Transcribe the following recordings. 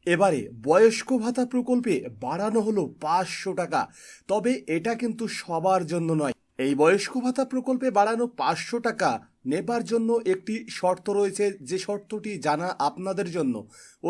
এবারে বয়স্ক ভাতা প্রকল্পে বাড়ানো হলো 500 টাকা। তবে এটা কিন্তু সবার জন্য নয়। এই বয়স্ক ভাতা প্রকল্পে বাড়ানো 500 টাকা নেবার জন্য একটি শর্ত রয়েছে, যে শর্তটি জানা আপনাদের জন্য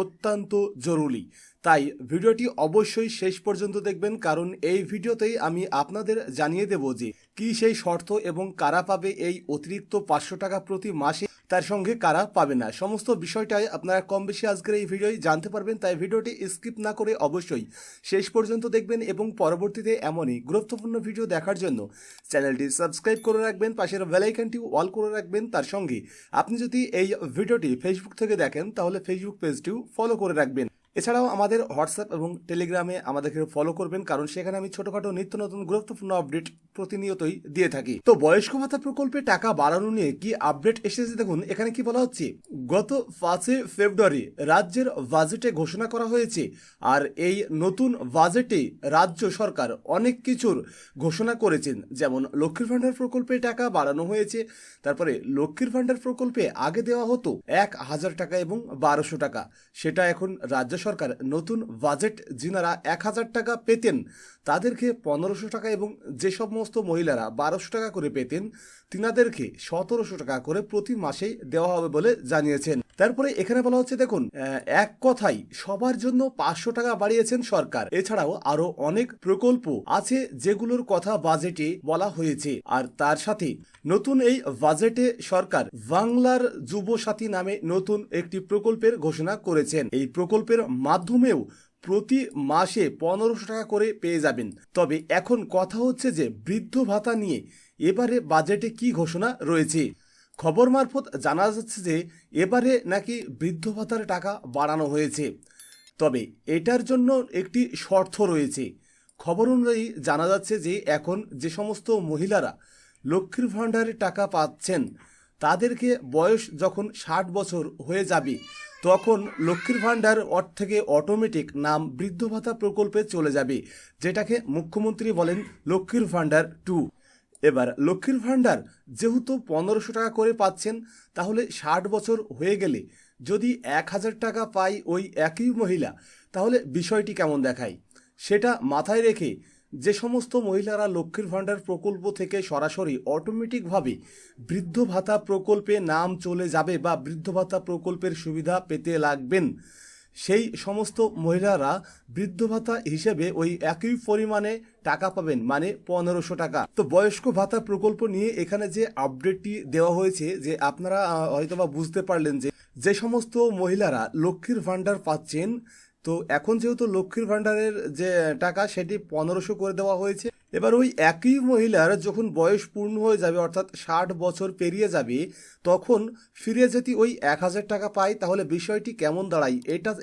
অত্যন্ত জরুরি। তাই ভিডিওটি অবশ্যই শেষ পর্যন্ত দেখবেন, কারণ এই ভিডিওতেই আমি আপনাদের জানিয়ে দেব যে কি সেই শর্ত এবং কারা পাবে এই অতিরিক্ত 500 টাকা প্রতি মাসে, তার সঙ্গে কারা পাবে না। সমস্ত বিষয়টাই আপনারা কম বেশি আজকের এই ভিডিওয় জানতে পারবেন। তাই ভিডিওটি স্কিপ না করে অবশ্যই শেষ পর্যন্ত দেখবেন এবং পরবর্তীতে এমনই গুরুত্বপূর্ণ ভিডিও দেখার জন্য চ্যানেলটি সাবস্ক্রাইব করে রাখবেন, পাশের বেল আইকনটি অল করে রাখবেন। তার সঙ্গে আপনি যদি এই ভিডিওটি ফেসবুক থেকে দেখেন তাহলে ফেসবুক পেজটিও ফলো করে রাখবেন। এছাড়াও আমাদের হোয়াটসঅ্যাপ এবং টেলিগ্রামে আমাদেরকে ফলো করবেন, কারণ সেখানে আমি ছোটখাটো নিত্য নতুন গুরুত্বপূর্ণ আপডেট প্রতিনিয়তই দিয়ে থাকি। তো বয়স্ক ভাতা প্রকল্পে টাকা বাড়ানো নিয়ে কি আপডেট এসেছে দেখুন। এখানে কি বলা হচ্ছে, গত 5 ফেব্রুয়ারি রাজ্যের বাজেটে ঘোষণা করা হয়েছে। আর এই নতুন বাজেটে রাজ্য সরকার অনেক কিছুর ঘোষণা করেছেন, যেমন লক্ষ্মীর ভাণ্ডার প্রকল্পে টাকা বাড়ানো হয়েছে। তারপরে লক্ষ্মীর ভাণ্ডার প্রকল্পে আগে দেওয়া হতো 1000 টাকা এবং 1200 টাকা, সেটা এখন রাজ্য সরকার নতুন বাজেট যিনারা 1000 টাকা পেতেন তাদেরকে 1500 টাকা এবং যে সমস্ত মহিলারা 1200 টাকা করে পেতেন তিনাদেরকে 1700 টাকা করে প্রতি মাসেই দেওয়া হবে বলে জানিয়েছেন। তারপরে এখানে বলা হচ্ছে দেখুন, এক কথাই সবার জন্য 500 টাকা বাড়িয়েছেন সরকার। এছাড়াও আরো অনেক প্রকল্প আছে যেগুলোর কথা বাজেটে বলা হয়েছে। আর তার সাথে নতুন এই বাজেটে সরকার বাংলার যুব সাথী নামে নতুন একটি প্রকল্পের ঘোষণা করেছেন। এই প্রকল্পের মাধ্যমেও প্রতি মাসে 1500 টাকা করে পেয়ে যাবেন। তবে এখন কথা হচ্ছে যে বৃদ্ধ ভাতা নিয়ে এবারে বাজেটে কি ঘোষণা রয়েছে। খবর মারফত জানা যাচ্ছে যে এবারে নাকি বৃদ্ধ ভাতার টাকা বাড়ানো হয়েছে, তবে এটার জন্য একটি শর্ত রয়েছে। খবর অনুযায়ী জানা যাচ্ছে যে এখন যে সমস্ত মহিলারা লক্ষ্মীর ভাণ্ডারের টাকা পাচ্ছেন তাদেরকে বয়স যখন 60 বছর হয়ে যাবে তখন লক্ষ্মীর ভাণ্ডার থেকে অটোমেটিক নাম বৃদ্ধ ভাতা প্রকল্পে চলে যাবে, যেটাকে মুখ্যমন্ত্রী বলেন লক্ষ্মীর ভাণ্ডার 2। এবার লক্ষ্মীর ভাণ্ডার যেহেতু 1500 টাকা করে পাচ্ছেন, তাহলে 60 বছর হয়ে গেলে যদি 1000 টাকা পায় ওই একই মহিলা, তাহলে বিষয়টি কেমন দেখায় সেটা মাথায় রেখে যে সমস্ত মহিলারা লক্ষ্মীর ভাণ্ডার প্রকল্প থেকে সরাসরি অটোমেটিকভাবে বৃদ্ধ ভাতা প্রকল্পে নাম চলে যাবে বা বৃদ্ধ ভাতা প্রকল্পের সুবিধা পেতে লাগবেন, সেই সমস্ত মহিলারা বৃদ্ধ ভাতা হিসেবে ওই একই পরিমাণে টাকা পাবেন, মানে 1500 টাকা। তো বয়স্ক ভাতা প্রকল্প নিয়ে এখানে যে আপডেটটি দেওয়া হয়েছে, যে আপনারা হয়তোবা বুঝতে পারলেন যে যে সমস্ত মহিলারা লক্ষ্মীর ভাণ্ডার পাচ্ছেন, তো এখন যেহেতু লক্ষ্মীর ভাণ্ডারের যে টাকা সেটি 1500 করে দেওয়া হয়েছে। এবার ওই একই মহিলার যখন বয়স পূর্ণ হয়ে যাবে, অর্থাৎ 60 বছর পেরিয়ে যাবে, তখন ফিরে যদি ওই 1000 টাকা পায় তাহলে বিষয়টি কেমন দাঁড়ায়,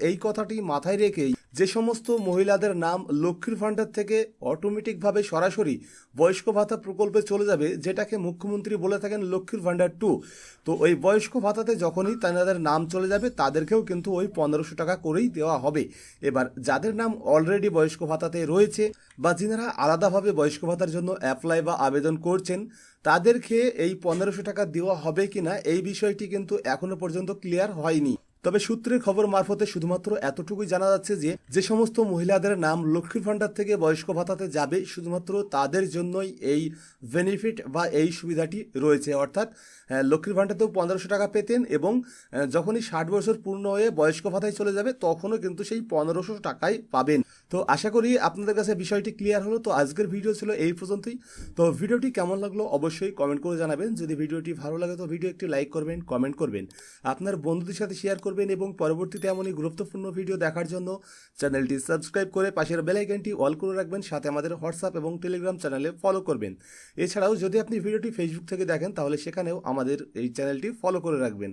এই কথাটি মাথায় রেখেই যে সমস্ত মহিলাদের নাম লক্ষ্মীর ভাণ্ডার থেকে অটোমেটিকভাবে সরাসরি বয়স্ক ভাতা প্রকল্পে চলে যাবে, যেটাকে মুখ্যমন্ত্রী বলে থাকেন লক্ষ্মীর ভাণ্ডার 2। তো ওই বয়স্ক ভাতাতে যখনই তাদের নাম চলে যাবে তাদেরকেও কিন্তু ওই 1500 টাকা করেই দেওয়া হবে। এবার যাদের নাম অলরেডি বয়স্ক ভাতাতে রয়েছে বা যিনারা আলাদাভাবে বয়স্ক ভাতার জন্য অ্যাপ্লাই বা আবেদন করছেন, তাদেরকে এই 1500 টাকা দেওয়া হবে কিনা এই বিষয়টি কিন্তু এখনো পর্যন্ত ক্লিয়ার হয়নি। তবে সূত্রের খবর মারফতে শুধুমাত্র এতটুকুই জানা যাচ্ছে যে যে সমস্ত মহিলাদের নাম লক্ষ্মীর ভাণ্ডার থেকে বয়স্ক ভাতাতে যাবে শুধুমাত্র তাদের জন্যই এই বেনিফিট বা এই সুবিধাটি রয়েছে। অর্থাৎ লক্ষ্মীর ভাণ্ডারতেও 1500 টাকা পেতেন এবং যখনই 60 বছর পূর্ণ হয়ে বয়স্ক ভাতায় চলে যাবে তখনও কিন্তু সেই 1500 টাকাই পাবেন। তো আশা করি আপনাদের কাছে বিষয়টি ক্লিয়ার হলো। তো আজকের ভিডিও ছিল এই পর্যন্তই। তো ভিডিওটি কেমন লাগলো অবশ্যই কমেন্ট করে জানাবেন। যদি ভিডিওটি ভালো লাগে তো ভিডিও একটি লাইক করবেন, কমেন্ট করবেন, আপনার বন্ধুদের সাথে শেয়ার করবেন এবং পরবর্তীতে এমনই গুরুত্বপূর্ণ ভিডিও দেখার জন্য চ্যানেলটি সাবস্ক্রাইব করে পাশের বেল আইকনটি অল করে রাখবেন। সাথে আমাদের হোয়াটসঅ্যাপ এবং টেলিগ্রাম চ্যানেলে ফলো করবেন। এছাড়াও যদি আপনি ভিডিওটি ফেসবুক থেকে দেখেন তাহলে সেখানেও আমাদের এই চ্যানেলটি ফলো করে রাখবেন।